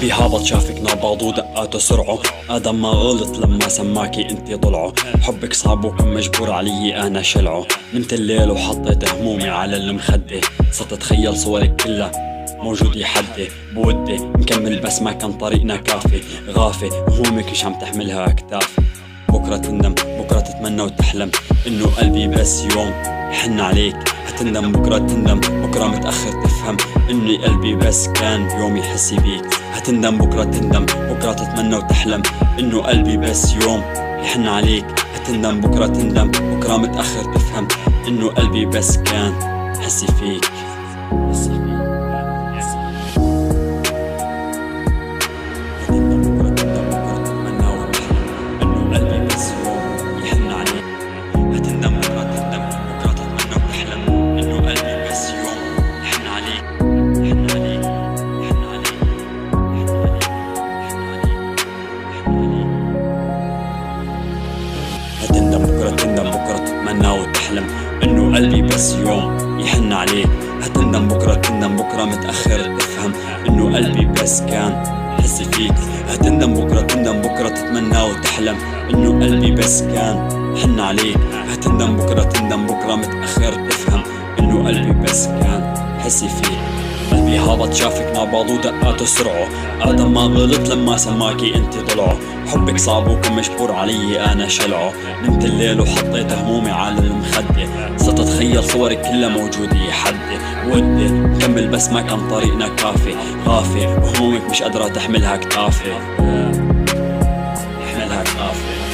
قلبي هابط شافك نبض ودقاته سرعه. آدم ما غلط لما سماكي انتي ضلعه. حبك صعب وكان مجبور علي انا شلعه. نمت الليل وحطيت همومي على المخدة. صرت اتخيل صورك كلها موجودة حدي. بودي نكمل بس ما كان طريقنا كافي. غافي همومك مش عم تحملها اكتافي. بكرة تندم بكرة تتمنى وتحلم انه قلبي بس يوم يحن عليك. هتندم بكرة تندم بكرة متأخر تفهم اني قلبي بس كان بيوم يحس بيك. هتندم بكرة تندم بكرة تتمنى وتحلم انه قلبي بس يوم يحن عليك. هتندم بكرة تندم بكرة متأخر تفهم انه قلبي بس كان حسي فيك. هتندم بكرة تندم بكرة تتمنى وتحلم انه قلبي بس يوم يحن عليك. هتندم بكرة تندم بكرة متأخر تفهم انه قلبي بس كان حسي فيك. هتندم بكرة تندم بكرة تتمنى وتحلم انه قلبي بس كان حن عليك. هتندم بكرة تندم بكرة متأخر تفهم انه قلبي بس كان حسي فيك. قلبي هابط شافك نبض ودقاته سرعه. آدم ما غلط لما سماكي انتي ضلعه. حبك صعب وكان مجبور علي انا شلعه. نمت الليل وحطيت همومي على المخدة. صرت اتخيل صورك كلها موجودة حدي. ودي نكمل بس ما كان طريقنا كافي. غافي وهمومك مش قادرة تحملها كتافي. تحملها كتافي.